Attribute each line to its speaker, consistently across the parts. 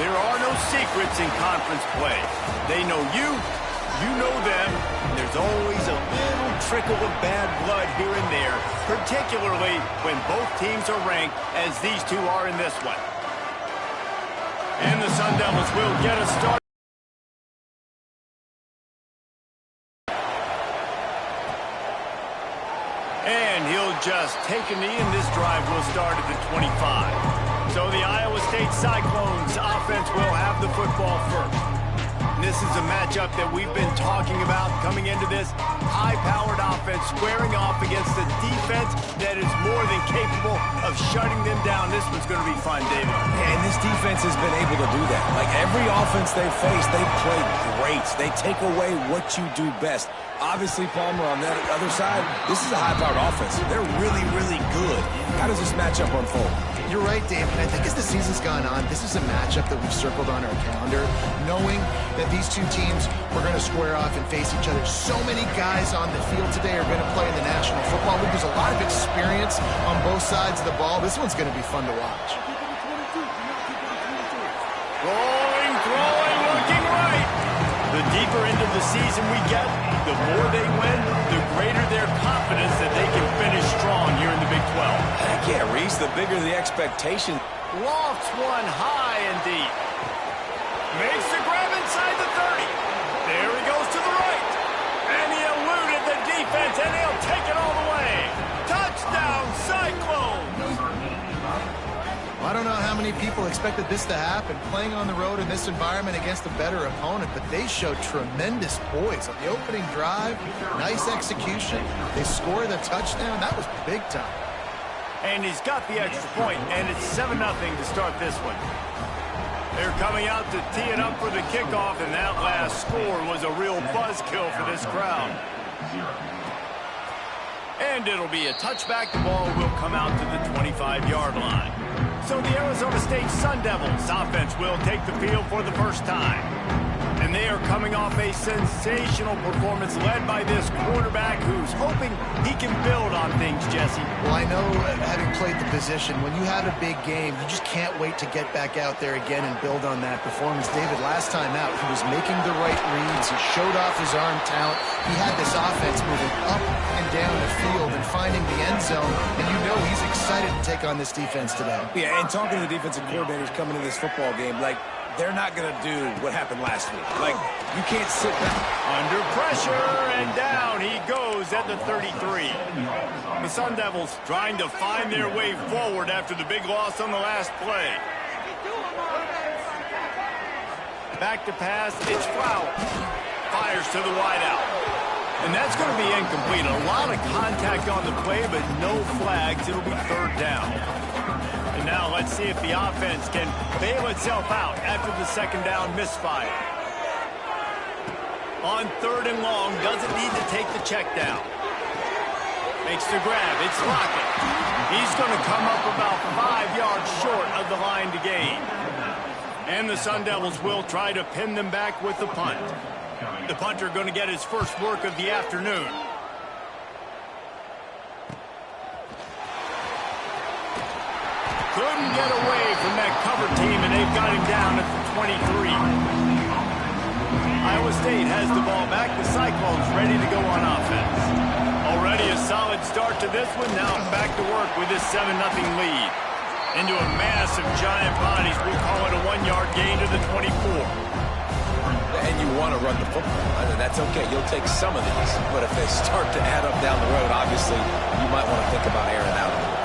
Speaker 1: There are no secrets in conference play. They know you, you know them, and there's always a little trickle of bad blood here and there, particularly when both teams are ranked as these two are in this one. And the Sun Devils will get a start. And he'll just take a knee, and this drive will start at the 25. So the Iowa State Cyclones offense will have the football first. And this is a matchup that we've been talking about coming into this high-powered offense squaring off against a defense that is more than capable of shutting them down. This one's going to be fun, David.
Speaker 2: And this defense has been able to do that. Like every offense they face, they play great. They take away what you do best. Obviously, Palmer, on that other side, this is a high-powered offense. They're really, really good. How does this matchup unfold?
Speaker 3: You're right, David. I think as the season's gone on, this is a matchup that we've circled on our calendar, knowing that these two teams were going to square off and face each other. So many guys on the field today are going to play in the National Football League. There's a lot of experience on both sides of the ball. This one's going to be fun to watch.
Speaker 1: Rolling, throwing, looking right. The deeper into the season we get, the more they win, the greater their confidence that they can finish strong here in the Big 12.
Speaker 2: Heck yeah, Reese, the bigger the expectation.
Speaker 1: Lofts one high and deep. Makes the grab inside the 30. There he goes to the right. And he eluded the defense, and he'll take it all the way. Touchdown, Cyclones!
Speaker 3: I don't know how many people expected this to happen, playing on the road in this environment against a better opponent, but they showed tremendous poise on the opening drive. Nice execution. They score the touchdown. That was big time.
Speaker 1: And he's got the extra point, and it's 7-0 to start this one. They're coming out to tee it up for the kickoff, and that last score was a real buzzkill for this crowd. And it'll be a touchback. The ball will come out to the 25-yard line. So the Arizona State Sun Devils offense will take the field for the first time. And they are coming off a sensational performance led by this quarterback who's hoping he can build on things, Jesse.
Speaker 3: Well, I know, having played the position, when you have a big game, you just can't wait to get back out there again and build on that performance. David, last time out, he was making the right reads. He showed off his arm talent. He had this offense moving up and down the field and finding the end zone. And you know he's excited to take on this defense today.
Speaker 2: Yeah, and talking to the defensive coordinators coming to this football game, like, they're not going to do what happened last week. Like, you can't sit back.
Speaker 1: Under pressure, and down he goes at the 33. The Sun Devils trying to find their way forward after the big loss on the last play. Back to pass, it's Flowers. Fires to the wideout. And that's going to be incomplete. A lot of contact on the play, but no flags. It'll be third down. And now let's see if the offense can bail itself out after the second down misfire. On third and long, doesn't need to take the check down. Makes the grab, it's Lockett. He's going to come up about 5 yards short of the line to gain. And the Sun Devils will try to pin them back with the punt. The punter going to get his first work of the afternoon. Couldn't get away from that cover team, and they've got him down at the 23. Iowa State has the ball back. The Cyclones ready to go on offense. Already a solid start to this one. Now back to work with this 7-0 lead. Into a mass of giant bodies. We'll call it a 1-yard gain to the 24.
Speaker 2: And you want to run the football. I mean, that's okay. You'll take some of these. But if they start to add up down the road, obviously, you might want to think about airing out a little.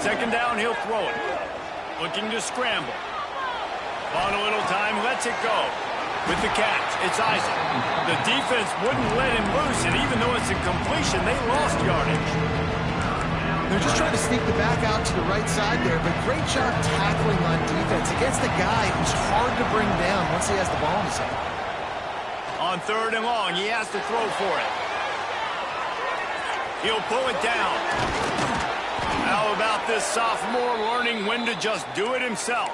Speaker 1: Second down, he'll throw it. Looking to scramble. On a little time, lets it go. With the catch, it's Isaac. The defense wouldn't let him loose, and even though it's a completion, they lost yardage.
Speaker 3: They're just trying to sneak the back out to the right side there, but great job tackling on defense against a guy who's hard to bring down once he has the ball in his hand.
Speaker 1: On third and long, he has to throw for it. He'll pull it down. How about this sophomore learning when to just do it himself?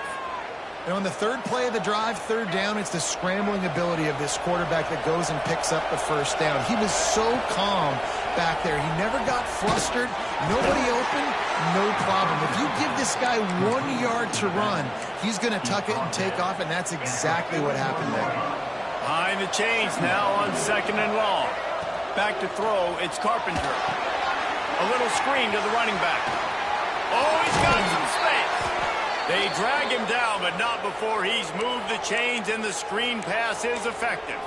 Speaker 3: And on the third play of the drive, third down, it's the scrambling ability of this quarterback that goes and picks up the first down. He was so calm back there. He never got flustered. Nobody open, no problem. If you give this guy 1 yard to run, he's going to tuck it and take off, and that's exactly what happened there.
Speaker 1: Behind the chains now on 2nd and long. Back to throw, it's Carpenter. A little screen to the running back. Oh, he's got some space. They drag him down, but not before he's moved the chains, and the screen pass is effective.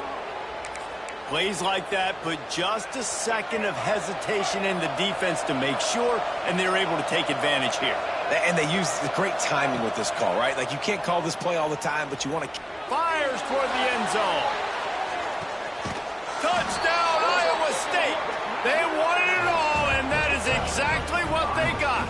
Speaker 1: Plays like that put just a second of hesitation in the defense to make sure, and they're able to take advantage here.
Speaker 2: And they use the great timing with this call, right? Like, you can't call this play all the time, but you want to...
Speaker 1: Fires toward the end zone. Touchdown, Iowa State. They wanted it all, and that is exactly what they got.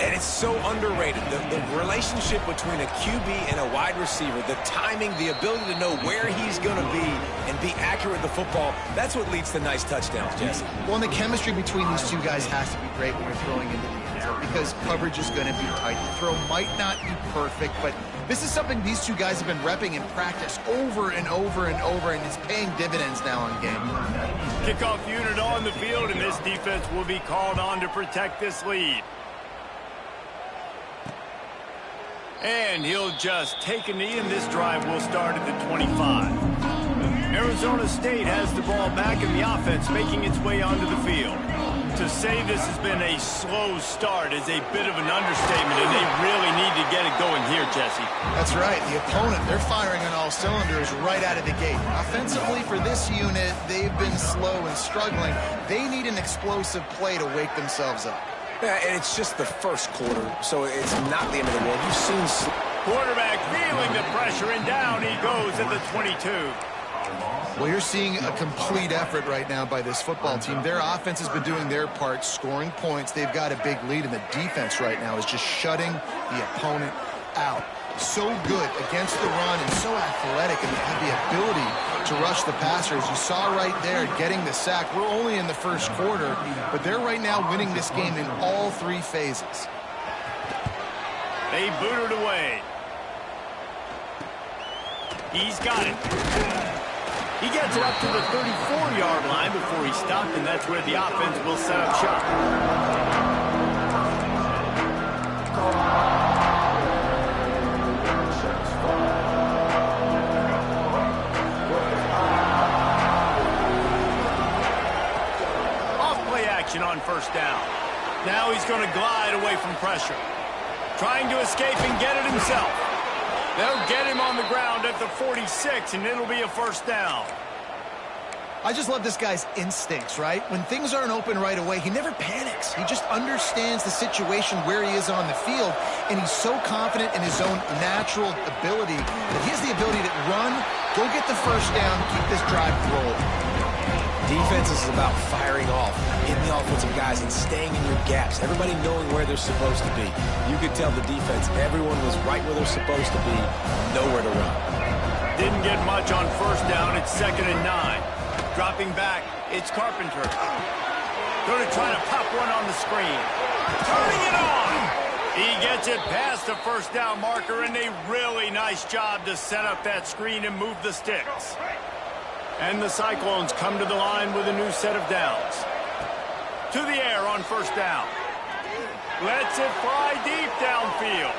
Speaker 2: And it's so underrated. The relationship between a QB and a wide receiver, the timing, the ability to know where he's going to be and be accurate with the football, that's what leads to nice touchdowns, Jesse.
Speaker 3: Well, and the chemistry between these two guys has to be great when you're throwing into the end zone because coverage is going to be tight. The throw might not be perfect, but this is something these two guys have been repping in practice over and over and over, and it's paying dividends now in game.
Speaker 1: Kickoff unit on the field, and this defense will be called on to protect this lead. And he'll just take a knee, and this drive will start at the 25. Arizona State has the ball back, and the offense making its way onto the field. To say this has been a slow start is a bit of an understatement, and they really need to get it going here, Jesse.
Speaker 3: That's right. The opponent, they're firing on all cylinders right out of the gate. Offensively, for this unit, they've been slow and struggling. They need an explosive play to wake themselves up.
Speaker 2: Yeah, and it's just the first quarter, so it's not the end of the world. You've seen...
Speaker 1: Quarterback feeling the pressure, and down he goes at the 22.
Speaker 3: Well, you're seeing a complete effort right now by this football team. Their offense has been doing their part, scoring points. They've got a big lead, and the defense right now is just shutting the opponent out. So good against the run and so athletic, and they have the ability to rush the passer. As you saw right there, getting the sack. We're only in the first quarter, but they're right now winning this game in all three phases.
Speaker 1: They boot it away. He's got it. He gets it up to the 34-yard line before he stopped, and that's where the offense will set up shop. On first down. Now he's going to glide away from pressure. Trying to escape and get it himself. They'll get him on the ground at the 46, and it'll be a first down.
Speaker 3: I just love this guy's instincts, right? When things aren't open right away, he never panics. He just understands the situation where he is on the field, and he's so confident in his own natural ability that he has the ability to run, go get the first down, keep this drive rolling.
Speaker 2: Defense is about firing off, getting the offensive guys and staying in your gaps. Everybody knowing where they're supposed to be. You could tell the defense, everyone was right where they're supposed to be, nowhere to run.
Speaker 1: Didn't get much on first down. It's 2nd and 9. Dropping back, it's Carpenter. Going to try to pop one on the screen. Turning it on. He gets it past the first down marker, and a really nice job to set up that screen and move the sticks. And the Cyclones come to the line with a new set of downs. To the air on first down. Lets it fly deep downfield.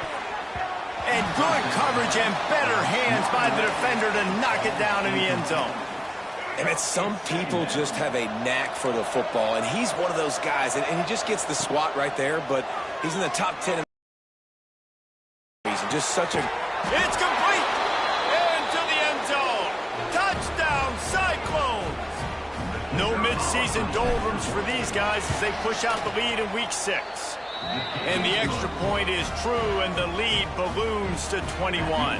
Speaker 1: And good coverage and better hands by the defender to knock it down in the end zone.
Speaker 2: And it's some people just have a knack for the football, and he's one of those guys, and he just gets the swat right there, but he's in the top 10. He's just such a...
Speaker 1: It's complete! Into the end zone. Touchdown, Cyclones! No midseason doldrums for these guys as they push out the lead in Week 6. And the extra point is true, and the lead balloons to 21.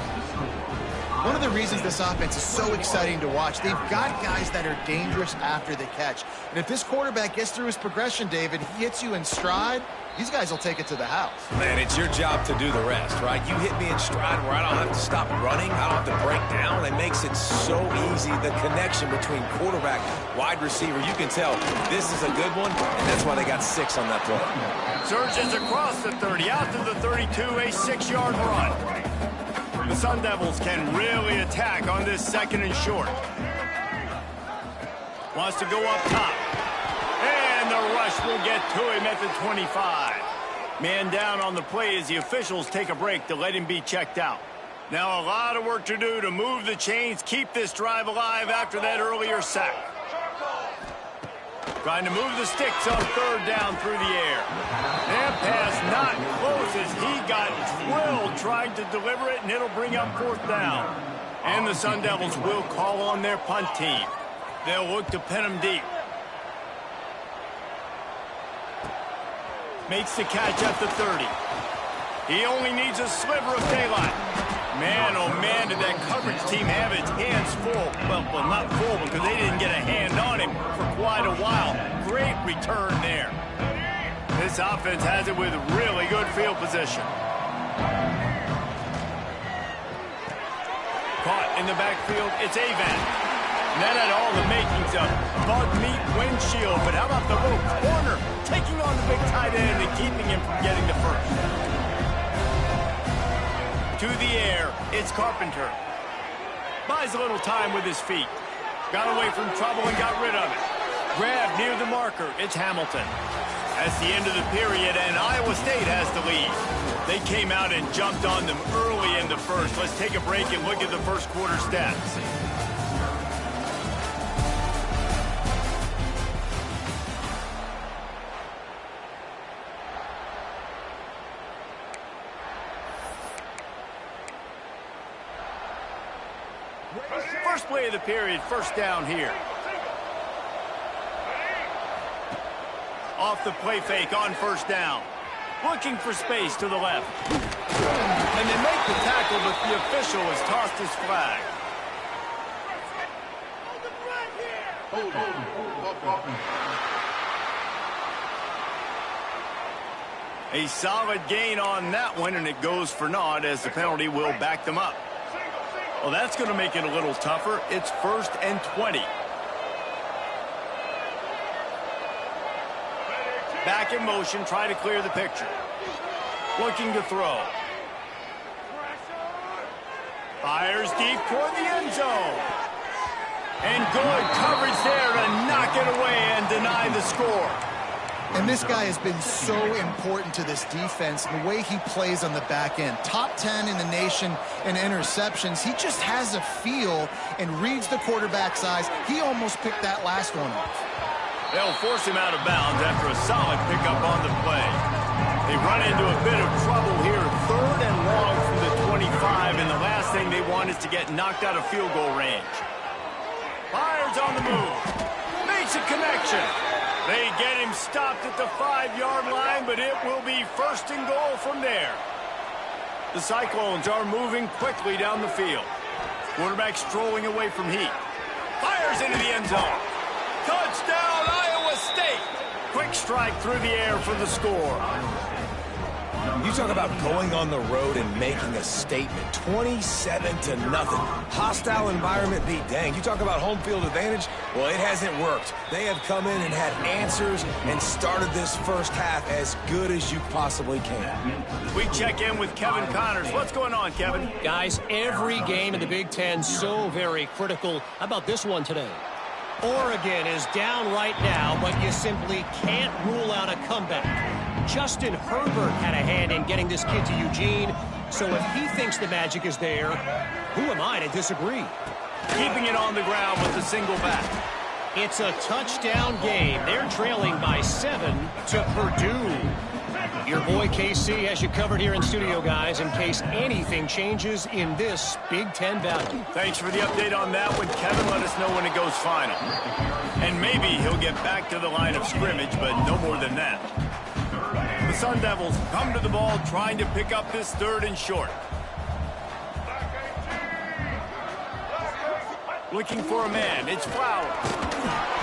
Speaker 3: One of the reasons this offense is so exciting to watch, they've got guys that are dangerous after the catch. And if this quarterback gets through his progression, David, he hits you in stride, these guys will take it to the house.
Speaker 2: Man, it's your job to do the rest, right? You hit me in stride where I don't have to stop running, I don't have to break down. It makes it so easy, the connection between quarterback, wide receiver. You can tell this is a good one, and that's why they got 6 on that play.
Speaker 1: Surges across the 30, out to the 32, a 6-yard run. The Sun Devils can really attack on this 2nd and short. Wants to go up top. And the rush will get to him at the 25. Man down on the play as the officials take a break to let him be checked out. Now a lot of work to do to move the chains, keep this drive alive after that earlier sack. Trying to move the sticks on third down through the air. That pass not close as he got drilled trying to deliver it, and it'll bring up fourth down. And the Sun Devils will call on their punt team. They'll look to pin him deep. Makes the catch at the 30. He only needs a sliver of daylight. Man, oh man, did that coverage team have its hands full. Well, not full because they didn't get a hand on him for quite a while. Great return there. This offense has it with really good field position. Caught in the backfield, it's Avant. And that had all the makings of bug meat windshield. But how about the little corner taking on the big tight end and keeping him from getting the first? To the air, it's Carpenter. Buys a little time with his feet. Got away from trouble and got rid of it. Grab near the marker, it's Hamilton. That's the end of the period, and Iowa State has the lead. They came out and jumped on them early in the first. Let's take a break and look at the first quarter stats. First play of the period, first down here. Off the play fake on first down. Looking for space to the left. And they make the tackle, but the official has tossed his flag. A solid gain on that one, and it goes for naught as the penalty will back them up. Well, that's going to make it a little tougher. It's 1st and 20. Back in motion, try to clear the picture. Looking to throw. Fires deep toward the end zone. And good coverage there to knock it away and deny the score.
Speaker 3: And this guy has been so important to this defense, the way he plays on the back end. Top 10 in the nation in interceptions. He just has a feel and reads the quarterback's eyes. He almost picked that last one off.
Speaker 1: They'll force him out of bounds after a solid pickup on the play. They run into a bit of trouble here. 3rd and long from the 25, and the last thing they want is to get knocked out of field goal range. Fires on the move. Makes a connection. They get him stopped at the 5-yard line, but it will be 1st and goal from there. The Cyclones are moving quickly down the field. Quarterback strolling away from heat. Fires into the end zone. Touchdown, Iowa State! Quick strike through the air for the score.
Speaker 2: You talk about going on the road and making a statement. 27-0. Hostile environment be danged. You talk about home field advantage. Well, it hasn't worked. They have come in and had answers and started this first half as good as you possibly can.
Speaker 1: We check in with Kevin Connors. What's going on, Kevin?
Speaker 4: Guys, every game in the Big Ten so very critical. How about this one today? Oregon is down right now, but you simply can't rule out a comeback. Justin Herbert had a hand in getting this kid to Eugene, so if he thinks the magic is there, who am I to disagree?
Speaker 1: Keeping it on the ground with the single back.
Speaker 4: It's a touchdown game. They're trailing by 7 to Purdue. Your boy KC has you covered here in studio, guys, in case anything changes in this Big Ten battle.
Speaker 1: Thanks for the update on that one, Kevin. Let us know when it goes final. And maybe he'll get back to the line of scrimmage, but no more than that. The Sun Devils come to the ball trying to pick up this 3rd and short. Looking for a man. It's Flowers.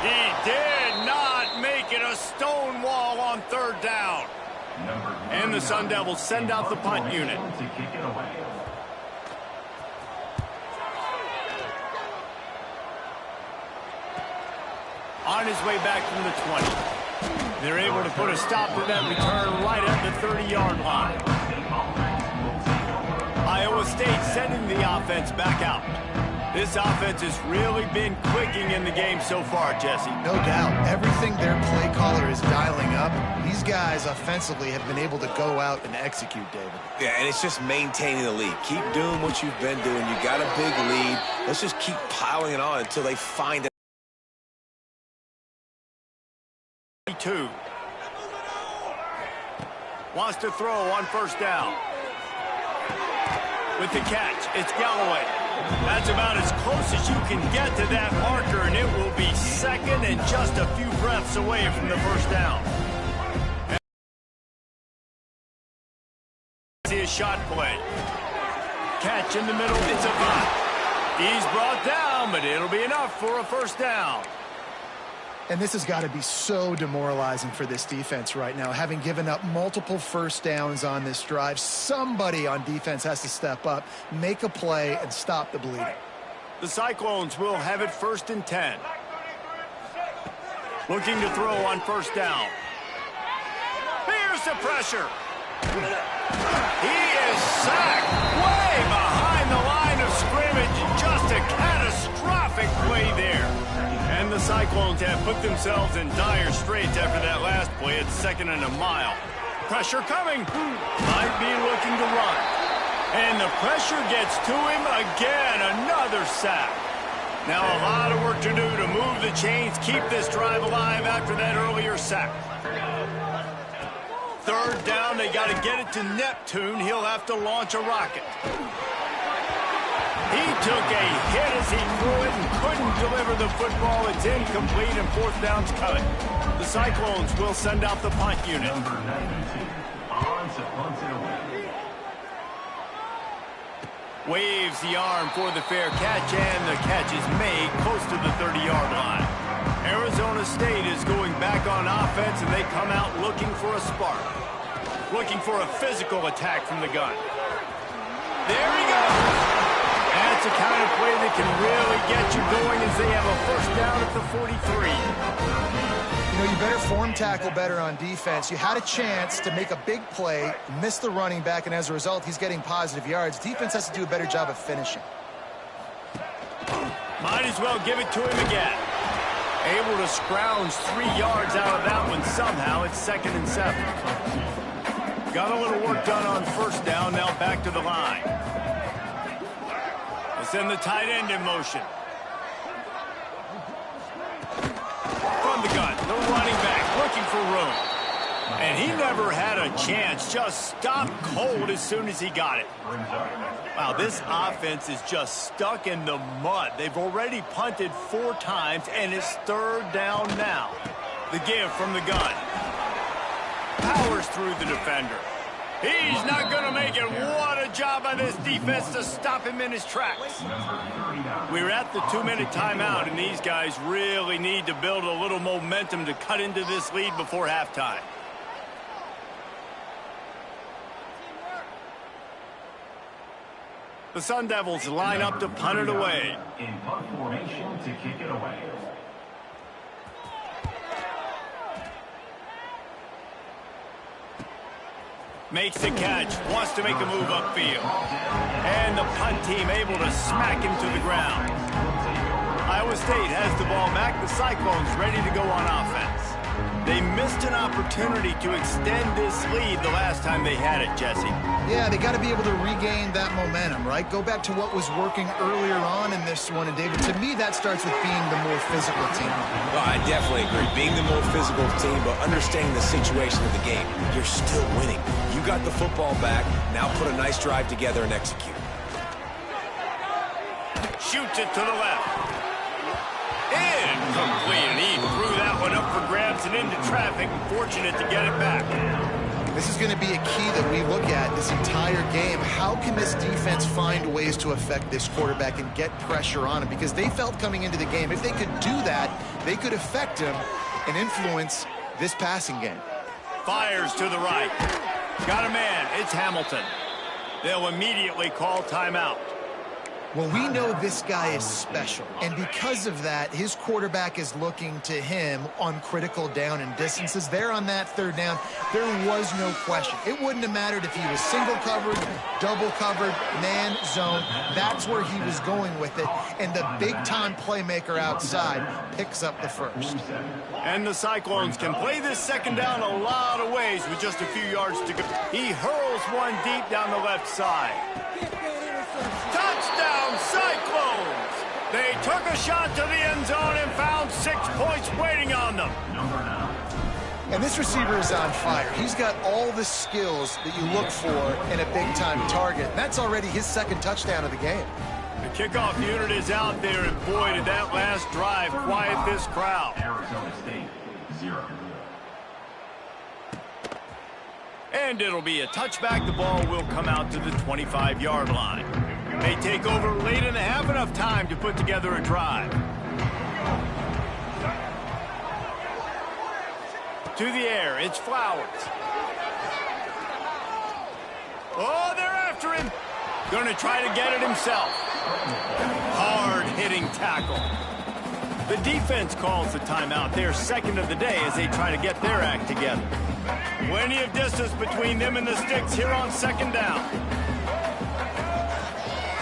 Speaker 1: He did not make it. A stone wall on 3rd down. And the Sun Devils send out the punt unit. On his way back from the 20. They're able to put a stop to that return right at the 30-yard line. Iowa State sending the offense back out. This offense has really been clicking in the game so far, Jesse.
Speaker 3: No doubt. Everything their play caller is dialing up, these guys offensively have been able to go out and execute, David.
Speaker 2: Yeah, and it's just maintaining the lead. Keep doing what you've been doing. You got a big lead. Let's just keep piling it on until they find it.
Speaker 1: 2. Wants to throw on first down. With the catch, it's Galloway. That's about as close as you can get to that marker, and it will be second and just a few breaths away from the first down. See a shot play. Catch in the middle, it's a block. He's brought down, but it'll be enough for a first down.
Speaker 3: And this has got to be so demoralizing for this defense right now. Having given up multiple first downs on this drive, somebody on defense has to step up, make a play, and stop the bleeding.
Speaker 1: The Cyclones will have it 1st and 10. Looking to throw on first down. Here's the pressure. He is sacked way behind the line of scrimmage. Just a catastrophic play there. And the Cyclones have put themselves in dire straits after that last play at 2nd and a mile. Pressure coming. Might be looking to run. And the pressure gets to him again. Another sack. Now a lot of work to do to move the chains, keep this drive alive after that earlier sack. 3rd down, they got to get it to Neptune. He'll have to launch a rocket. He took a hit as he threw it and couldn't deliver the football. It's incomplete and 4th down's coming. The Cyclones will send out the punt unit. Waves the arm for the fair catch, and the catch is made close to the 30-yard line. Arizona State is going back on offense, and they come out looking for a spark. Looking for a physical attack from the gun. There he goes. That's the kind of play that can really get you going as they have a first down at the 43.
Speaker 3: You know, you better form tackle better on defense. You had a chance to make a big play, miss the running back, and as a result, he's getting positive yards. Defense has to do a better job of finishing.
Speaker 1: Might as well give it to him again. Able to scrounge 3 yards out of that one somehow. It's 2nd and 7. Got a little work done on first down. Now back to the line. Send the tight end in motion. From the gun, the running back looking for room. And he never had a chance. Just stopped cold as soon as he got it. Wow, this offense is just stuck in the mud. They've already punted 4 times, and it's 3rd down now. The give from the gun. Powers through the defender. He's not going to make it. What a job by this defense to stop him in his tracks. We're at the 2-minute timeout, and these guys really need to build a little momentum to cut into this lead before halftime. The Sun Devils line up to punt it away.
Speaker 5: In punt formation to kick it away.
Speaker 1: Makes the catch, wants to make a move upfield. And the punt team able to smack him to the ground. Iowa State has the ball back. The Cyclones ready to go on offense. They missed an opportunity to extend this lead the last time they had it, Jesse.
Speaker 3: Yeah, they got to be able to regain that momentum, right? Go back to what was working earlier on in this one. And, David, to me, that starts with being the more physical team.
Speaker 2: Well, I definitely agree. Being the more physical team, but understanding the situation of the game. You're still winning. You got the football back. Now put a nice drive together and execute.
Speaker 1: Shoots it to the left. Incomplete, and he threw that one up for grabs and into traffic. Fortunate to get it back.
Speaker 3: This is going to be a key that we look at this entire game. How can this defense find ways to affect this quarterback and get pressure on him? Because they felt coming into the game, if they could do that, they could affect him and influence this passing game.
Speaker 1: Fires to the right. Got a man. It's Hamilton. They'll immediately call timeout.
Speaker 3: Well, we know this guy is special, and because of that, his quarterback is looking to him on critical down and distances. There on that third down, there was no question. It wouldn't have mattered if he was single covered, double covered, man, zone. That's where he was going with it, and the big-time playmaker outside picks up the first.
Speaker 1: And the Cyclones can play this second down a lot of ways with just a few yards to go. He hurls one deep down the left side. Touchdown, Cyclones! They took a shot to the end zone and found 6 points waiting on them.
Speaker 3: And this receiver is on fire. He's got all the skills that you look for in a big-time target. That's already his second touchdown of the game.
Speaker 1: The kickoff unit is out there, and boy, did that last drive quiet this crowd.
Speaker 5: Arizona State, 0.
Speaker 1: And it'll be a touchback. The ball will come out to the 25-yard line. They take over late in the half, enough time to put together a drive. To the air, it's Flowers. Oh, they're after him. Going to try to get it himself. Hard-hitting tackle. The defense calls the timeout. They're second of the day as they try to get their act together. Plenty of distance between them and the sticks here on second down.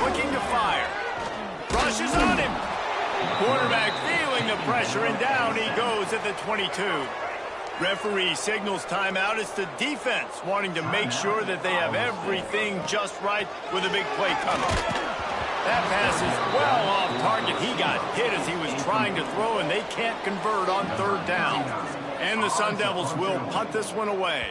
Speaker 1: Looking to fire. Rushes on him. Quarterback feeling the pressure, and down he goes at the 22. Referee signals timeout. It's the defense wanting to make sure that they have everything just right with a big play coming. That pass is well off target. He got hit as he was trying to throw, and they can't convert on third down. And the Sun Devils will punt this one away.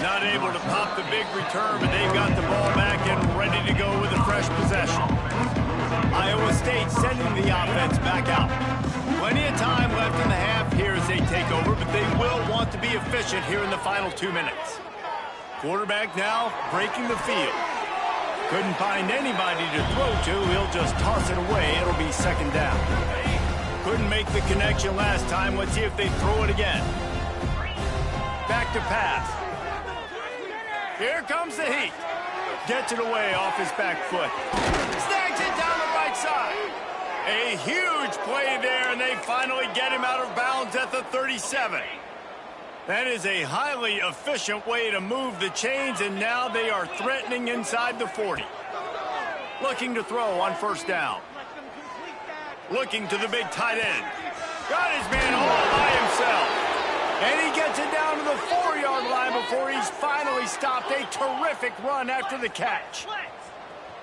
Speaker 1: Not able to pop the big return, but they've got the ball back and ready to go with a fresh possession. Iowa State sending the offense back out. Plenty of time left in the half here as they take over, but they will want to be efficient here in the final 2 minutes. Quarterback now breaking the field. Couldn't find anybody to throw to. He'll just toss it away. It'll be second down. Couldn't make the connection last time. Let's see if they throw it again. Back to pass. Here comes the heat. Gets it away off his back foot. Snags it down the right side. A huge play there, and they finally get him out of bounds at the 37. That is a highly efficient way to move the chains, and now they are threatening inside the 40. Looking to throw on first down. Looking to the big tight end. Got his man all by himself. And he gets it down to the 4-yard line before he's finally stopped. A terrific run after the catch.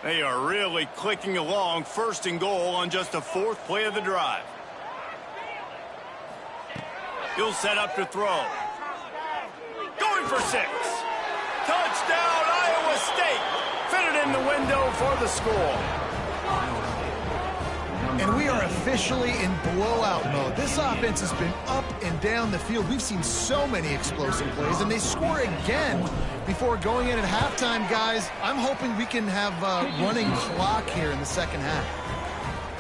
Speaker 1: They are really clicking along. First and goal on just the 4th play of the drive. He'll set up to throw. Going for 6. Touchdown, Iowa State. Fitted in the window for the score.
Speaker 3: And we are officially in blowout mode. This offense has been up and down the field. We've seen so many explosive plays, and they score again before going in at halftime, guys. I'm hoping we can have a running clock here in the second half.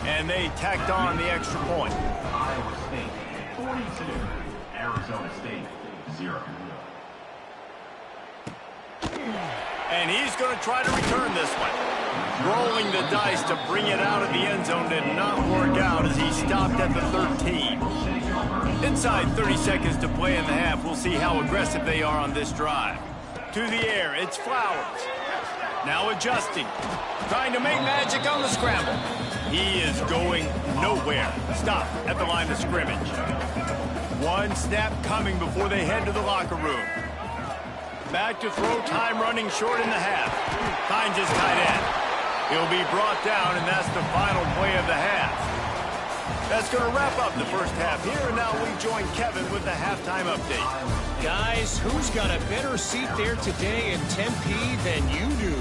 Speaker 1: And they tacked on the extra point.
Speaker 5: Iowa State, 42. Arizona State, 0.
Speaker 1: And he's going to try to return this one. Rolling the dice to bring it out of the end zone did not work out as he stopped at the 13. Inside 30 seconds to play in the half. We'll see how aggressive they are on this drive. To the air, it's Flowers. Now adjusting. Trying to make magic on the scramble. He is going nowhere. Stop at the line of scrimmage. One snap coming before they head to the locker room. Back to throw, time running short in the half. Finds his tight end. He'll be brought down, and that's the final play of the half. That's going to wrap up the first half here, and now we join Kevin with the halftime update.
Speaker 4: Guys, who's got a better seat there today in Tempe than you do?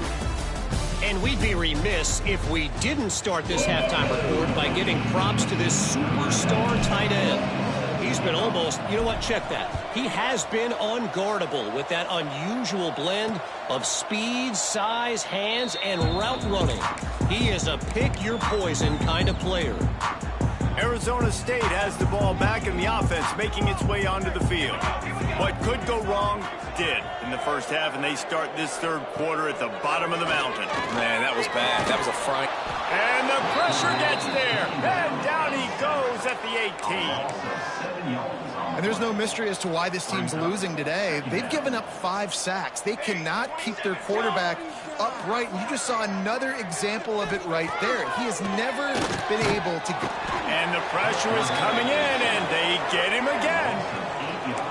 Speaker 4: And we'd be remiss if we didn't start this halftime report by giving props to this superstar tight end. He's been almost, you know what, check that. He has been unguardable with that unusual blend of speed, size, hands, and route running. He is a pick-your-poison kind of player.
Speaker 1: Arizona State has the ball back in the offense, making its way onto the field. What could go wrong did in the first half, and they start this third quarter at the bottom of the mountain.
Speaker 2: Man, that was bad. That was a fright.
Speaker 1: And the pressure gets there. And down he goes at the 18.
Speaker 3: And there's no mystery as to why this team's losing today. They've given up 5 sacks. They cannot keep their quarterback upright. And you just saw another example of it right there. He has never been able to get...
Speaker 1: And the pressure is coming in, and they get him again.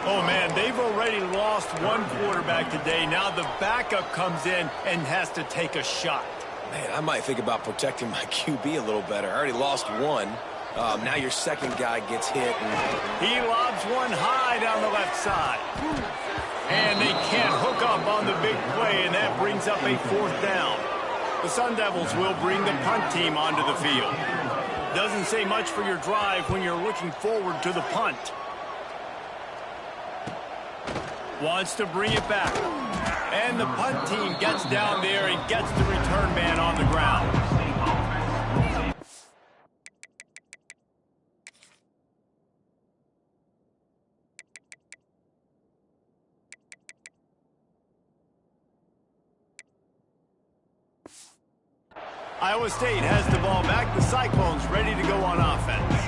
Speaker 1: Oh, man, they've already lost one quarterback today. Now the backup comes in and has to take a shot.
Speaker 2: Man, I might think about protecting my QB a little better. I already lost one. Now your second guy gets hit.
Speaker 1: He lobs one high down the left side. And they can't hook up on the big play, and that brings up a 4th down. The Sun Devils will bring the punt team onto the field. Doesn't say much for your drive when you're looking forward to the punt. Wants to bring it back. And the punt team gets down there and gets the return man on the ground. Iowa State has the ball back. The Cyclones ready to go on offense.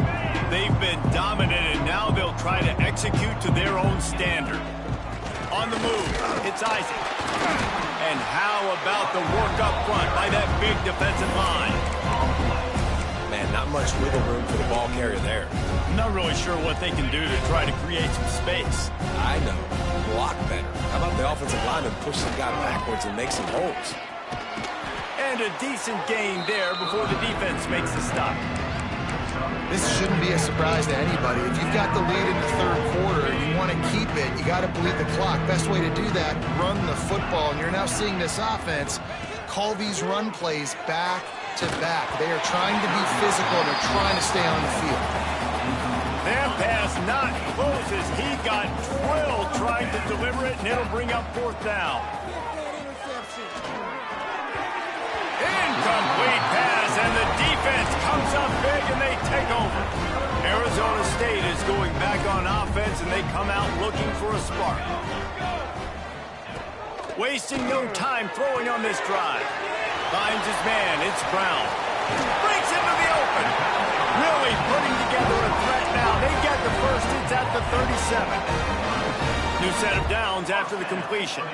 Speaker 1: They've been dominated. Now they'll try to execute to their own standard. On the move, it's Isaac. And how about the work up front by that big defensive line?
Speaker 2: Man, not much wiggle room for the ball carrier there.
Speaker 1: I'm not really sure what they can do to try to create some space.
Speaker 2: I know. Block better. How about the offensive lineman push some guy backwards and make some holes?
Speaker 1: And a decent gain there before the defense makes the stop.
Speaker 3: This shouldn't be a surprise to anybody. If you've got the lead in the third quarter and you want to keep it, you got to bleed the clock. Best way to do that, run the football. And you're now seeing this offense call these run plays back to back. They are trying to be physical. They're trying to stay on the field.
Speaker 1: That pass not close as he got drilled trying to deliver it, and it'll bring up 4th down. Incomplete pass, and the defense comes up big, and they take over. Arizona State is going back on offense, and they come out looking for a spark. Wasting no time throwing on this drive. Finds his man, it's Brown. Breaks into the open. Really putting together a threat now. They get the first, it's at the 37. New set of downs after the completion.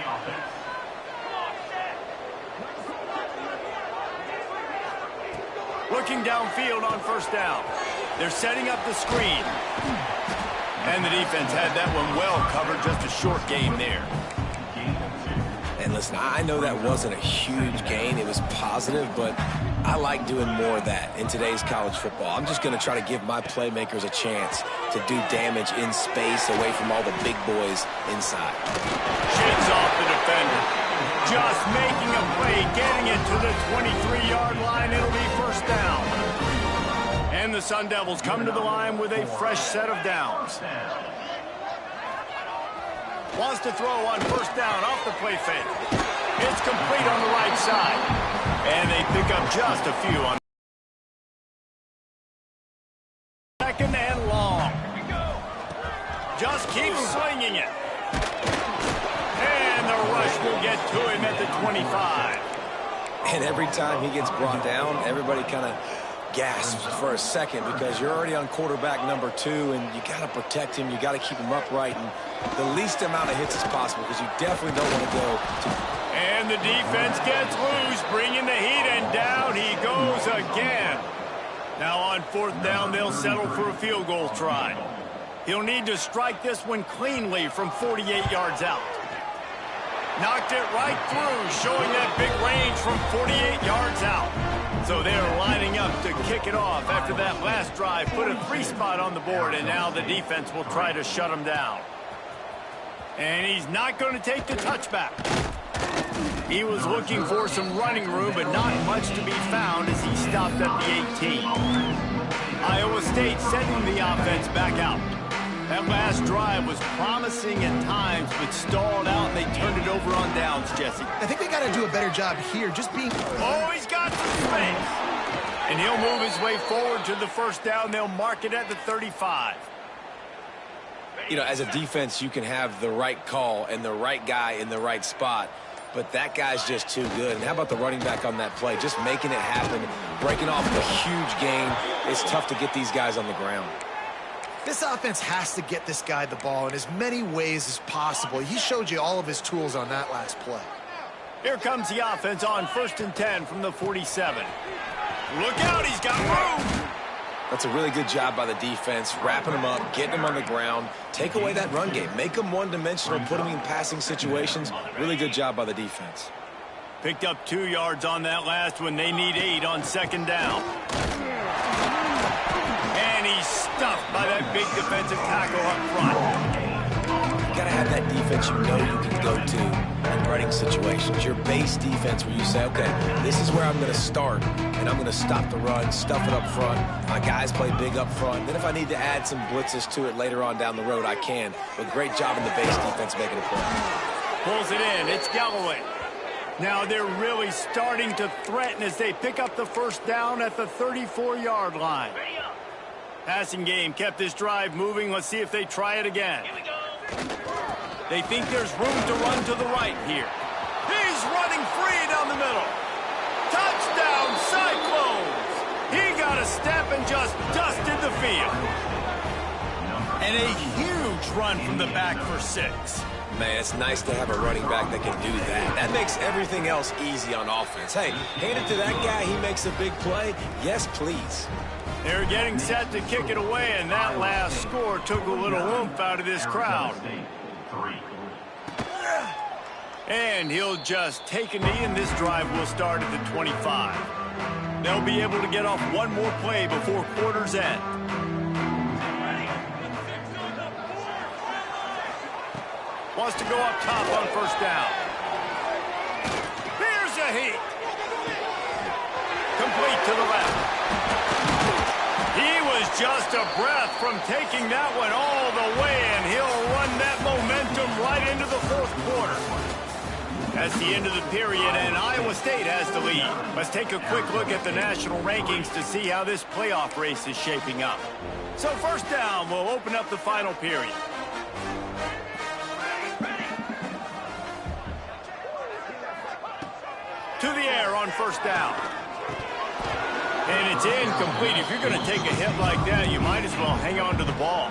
Speaker 1: Looking downfield on 1st down. They're setting up the screen. And the defense had that one well covered, just a short gain there.
Speaker 2: And listen, I know that wasn't a huge gain. It was positive, but I like doing more of that in today's college football. I'm just going to try to give my playmakers a chance to do damage in space away from all the big boys inside.
Speaker 1: Shakes off the defender. Just making a play, getting it to the 23-yard line. It'll be 1st down. And the Sun Devils come to the line with a fresh set of downs. Wants to throw on 1st down off the play fake. It's complete on the right side. And they pick up just a few on 2nd and long. Just keep swinging it. And the rush will get to him at the 25.
Speaker 2: And every time he gets brought down, everybody kind of gasps for a second because you're already on quarterback number 2, and you got to protect him. You got to keep him upright and the least amount of hits as possible because you definitely don't want to go to...
Speaker 1: And the defense gets loose, bringing the heat, and down he goes again. Now on 4th down, they'll settle for a field goal try. He'll need to strike this one cleanly from 48 yards out. Knocked it right through, showing that big range from 48 yards out. So they're lining up to kick it off after that last drive. Put a 3 spot on the board, and now the defense will try to shut him down. And he's not going to take the touchback. He was looking for some running room, but not much to be found as he stopped at the 18. Iowa State sending the offense back out. That last drive was promising at times, but stalled out, and they turned it over on downs, Jesse.
Speaker 3: I think they got to do a better job here, just being...
Speaker 1: Oh, he's got some space. And he'll move his way forward to the 1st down. They'll mark it at the 35.
Speaker 2: You know, as a defense, you can have the right call and the right guy in the right spot, but that guy's just too good. And how about the running back on that play? Just making it happen, breaking off a huge gain. It's tough to get these guys on the ground.
Speaker 3: This offense has to get this guy the ball in as many ways as possible. He showed you all of his tools on that last play.
Speaker 1: Here comes the offense on 1st and 10 from the 47. Look out, he's got room.
Speaker 2: That's a really good job by the defense, wrapping them up, getting them on the ground, take away that run game, make them one-dimensional, put them in passing situations. Really good job by the defense.
Speaker 1: Picked up 2 yards on that last one. They need 8 on 2nd down. And he's stuffed by that big defensive tackle up front.
Speaker 2: You got to have that defense you know you can go to in running situations. Your base defense where you say, okay, this is where I'm going to start, and I'm going to stop the run, stuff it up front. My guys play big up front. Then if I need to add some blitzes to it later on down the road, I can. But great job in the base defense making a play.
Speaker 1: Pulls it in. It's Galloway. Now they're really starting to threaten as they pick up the 1st down at the 34-yard line. Passing game kept this drive moving. Let's see if they try it again. They think there's room to run to the right here. He's running free down the middle. Touchdown, Cyclones! He got a step and just dusted the field. And a huge run from the back for 6.
Speaker 2: Man, it's nice to have a running back that can do that. That makes everything else easy on offense. Hey, hand it to that guy. He makes a big play. Yes, please.
Speaker 1: They're getting set to kick it away, and that last score took a little oomph out of this crowd. And he'll just take a knee, and this drive will start at the 25. They'll be able to get off one more play before quarter's end. Wants to go up top on 1st down. Here's a heat. Complete to the left. He was just a breath from taking that one all the way, and he'll run that momentum right into the 4th quarter. That's the end of the period, and Iowa State has the lead. Let's take a quick look at the national rankings to see how this playoff race is shaping up. So 1st down will open up the final period. To the air on 1st down. And it's incomplete. If you're going to take a hit like that, you might as well hang on to the ball.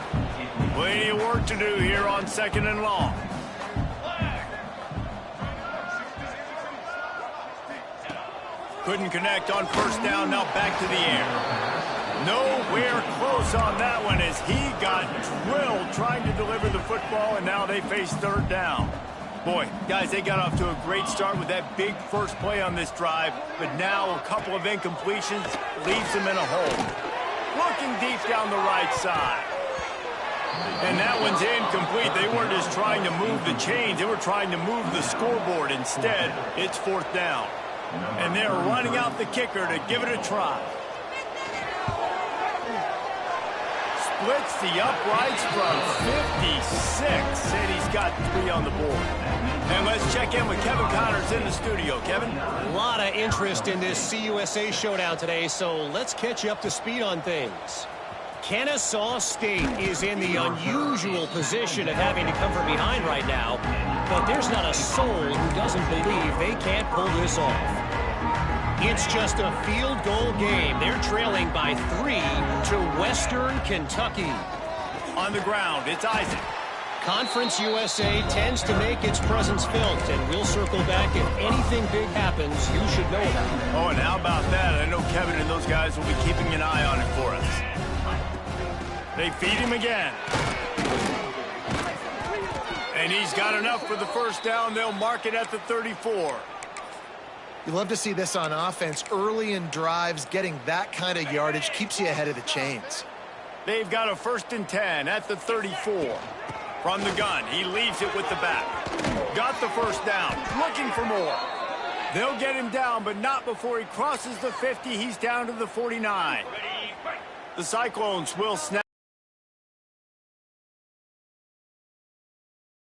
Speaker 1: Plenty of work to do here on 2nd and long. Couldn't connect on 1st down. Now back to the air. Nowhere close on that one as he got drilled trying to deliver the football, and now they face 3rd down. Boy, guys, they got off to a great start with that big first play on this drive, but now a couple of incompletions leaves them in a hole. Looking deep down the right side. And that one's incomplete. They weren't just trying to move the chains. They were trying to move the scoreboard. Instead, it's 4th down. And they're running out the kicker to give it a try. Splits the uprights from 56, and he's got 3 on the board. And let's check in with Kevin Connors in the studio. Kevin?
Speaker 4: A lot of interest in this CUSA showdown today, so let's catch you up to speed on things. Kennesaw State is in the unusual position of having to come from behind right now, but there's not a soul who doesn't believe they can't pull this off. It's just a field goal game. They're trailing by 3 to Western Kentucky.
Speaker 1: On the ground, it's Isaac.
Speaker 4: Conference USA tends to make its presence felt, and we'll circle back if anything big happens you should know about.
Speaker 1: Oh, and how about that? I know Kevin and those guys will be keeping an eye on it for us. They feed him again. And he's got enough for the 1st down. They'll mark it at the 34.
Speaker 3: You love to see this on offense. Early in drives, getting that kind of yardage keeps you ahead of the chains.
Speaker 1: They've got a 1st and 10 at the 34. From the gun, he leaves it with the back. Got the 1st down, looking for more. They'll get him down, but not before he crosses the 50. He's down to the 49. The Cyclones will snap.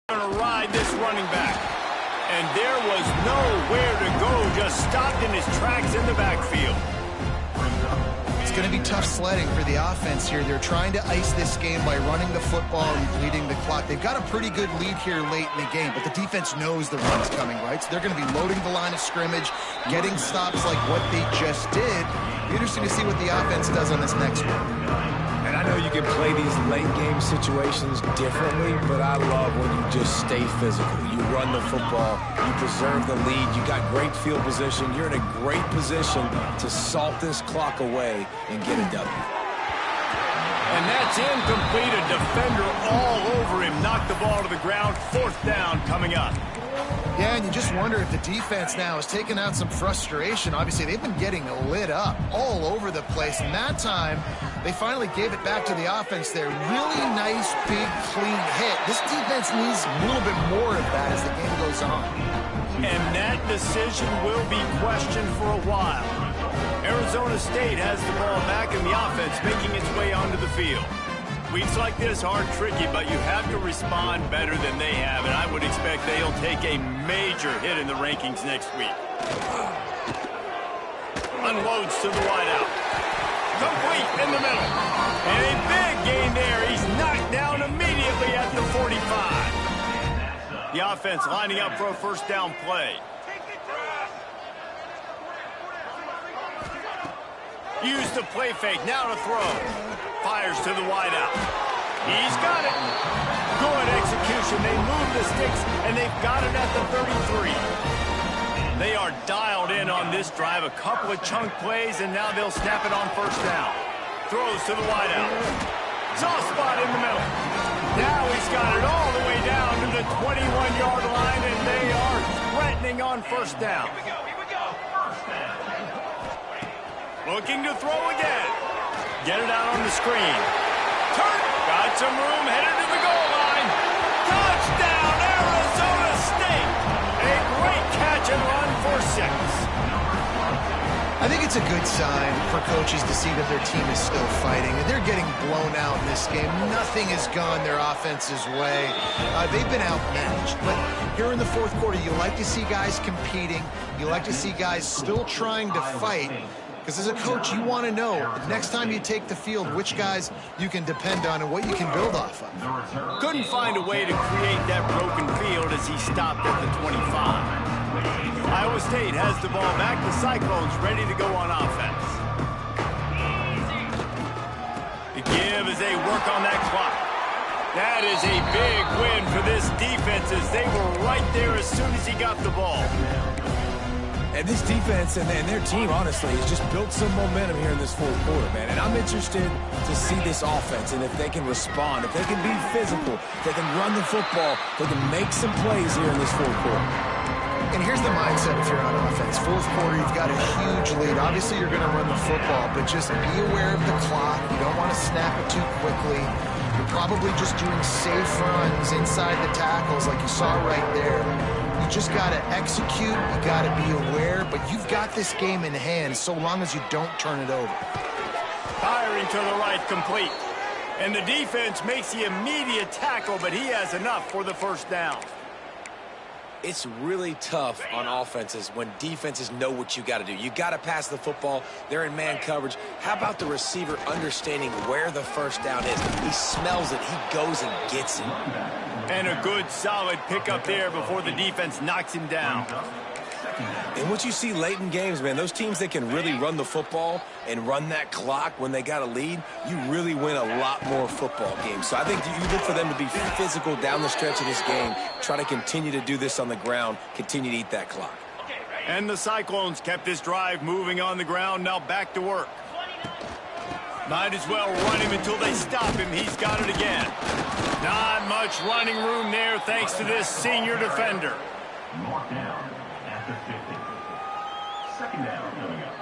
Speaker 1: Going to ride this running back. And there was nowhere to go, just stopped in his tracks in the backfield.
Speaker 3: It's going to be tough sledding for the offense here. They're trying to ice this game by running the football and bleeding the clock. They've got a pretty good lead here late in the game, but the defense knows the run's coming, right? So they're going to be loading the line of scrimmage, getting stops like what they just did. Be interesting to see what the offense does on this next one.
Speaker 2: And I know you can play these late game situations differently, but I love when you just stay physical. You run the football, you preserve the lead, you got great field position, you're in a great position to salt this clock away and get a W.
Speaker 1: And that's incomplete. A defender all over him. Knocked the ball to the ground. 4th down coming up.
Speaker 3: Yeah, and you just wonder if the defense now has taken out some frustration. Obviously, they've been getting lit up all over the place. And that time, they finally gave it back to the offense there. Really nice, big, clean hit. This defense needs a little bit more of that as the game goes on.
Speaker 1: And that decision will be questioned for a while. Arizona State has the ball back in the offense, making its way onto the field. Weeks like this are tricky, but you have to respond better than they have, and I would expect they'll take a major hit in the rankings next week. Unloads to the wideout. Complete in the middle. And a big gain there. He's knocked down immediately at the 45. The offense lining up for a 1st down play. Use the play fake. Now to throw. Fires to the wideout. He's got it. Good execution. They move the sticks, and they've got it at the 33. They are dialed in on this drive. A couple of chunk plays, and now they'll snap it on 1st down. Throws to the wideout. Soft spot in the middle. Now he's got it all the way down to the 21-yard line, and they are threatening on 1st down. Looking to throw again. Get it out on the screen. Turn. Got some room. Headed to the goal line. Touchdown, Arizona State. A great catch and run for 6.
Speaker 3: I think it's a good sign for coaches to see that their team is still fighting. They're getting blown out in this game. Nothing has gone their offense's way. They've been outmatched. But here in the 4th quarter, you like to see guys competing. You like to see guys still trying to fight. Because as a coach, you want to know, next time you take the field, which guys you can depend on and what you can build off of.
Speaker 1: Couldn't find a way to create that broken field as he stopped at the 25. Iowa State has the ball back. The Cyclones ready to go on offense. The give as they work on that clock. That is a big win for this defense as they were right there as soon as he got the ball.
Speaker 2: And this defense and their team, honestly, has just built some momentum here in this 4th quarter, man. And I'm interested to see this offense and if they can respond, if they can be physical, if they can run the football, if they can make some plays here in this 4th quarter.
Speaker 3: And here's the mindset if you're on offense. 4th quarter, you've got a huge lead. Obviously, you're going to run the football, but just be aware of the clock. You don't want to snap it too quickly. You're probably just doing safe runs inside the tackles like you saw right there. You just got to execute. You got to be aware, but you've got this game in hand so long as you don't turn it over.
Speaker 1: Firing to the right, complete. And the defense makes the immediate tackle, but he has enough for the 1st down.
Speaker 2: It's really tough on offenses when defenses know what you got to do. You got to pass the football. They're in man coverage. How about the receiver understanding where the 1st down is? He smells it. He goes and gets it.
Speaker 1: And a good, solid pickup there before the defense knocks him down.
Speaker 2: And what you see late in games, man, those teams that can really run the football and run that clock when they got a lead, you really win a lot more football games. So I think you look for them to be physical down the stretch of this game, try to continue to do this on the ground, continue to eat that clock.
Speaker 1: And the Cyclones kept this drive moving on the ground, now back to work. Might as well run him until they stop him. He's got it again. Not much running room there thanks to this senior defender.
Speaker 5: Mark down at the 50. 2nd down coming up.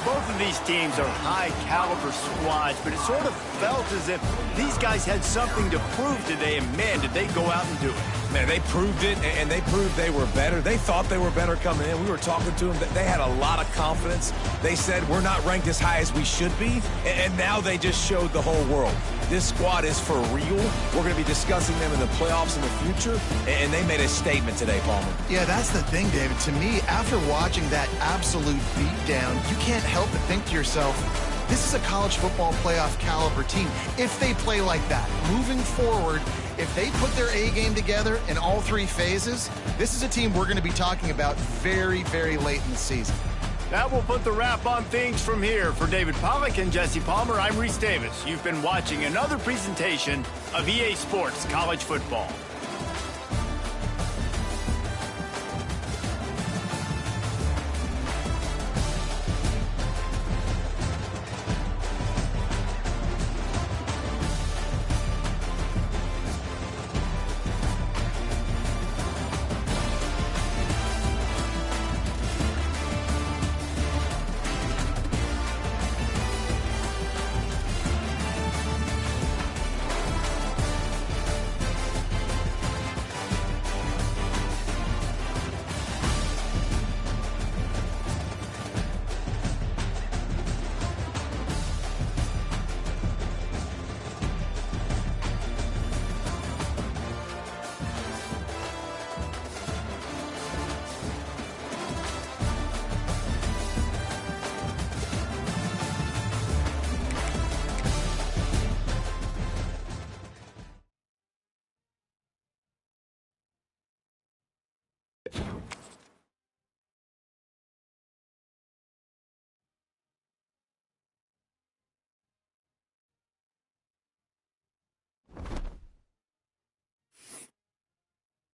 Speaker 1: Both of these teams are high-caliber squads, but it sort of felt as if these guys had something to prove today, and man, did they go out and do it.
Speaker 2: Man, they proved it, and they proved they were better. They thought they were better coming in. We were talking to them. They had a lot of confidence. They said, we're not ranked as high as we should be, and now they just showed the whole world. This squad is for real. We're going to be discussing them in the playoffs in the future, and they made a statement today, Palmer.
Speaker 3: Yeah, that's the thing, David. To me, after watching that absolute beatdown, you can't help but think to yourself, this is a college football playoff caliber team. If they play like that, moving forward, if they put their A game together in all three phases, this is a team we're going to be talking about very, very late in the season.
Speaker 1: That will put the wrap on things from here. For David Pollack and Jesse Palmer, I'm Reese Davis. You've been watching another presentation of EA Sports College Football.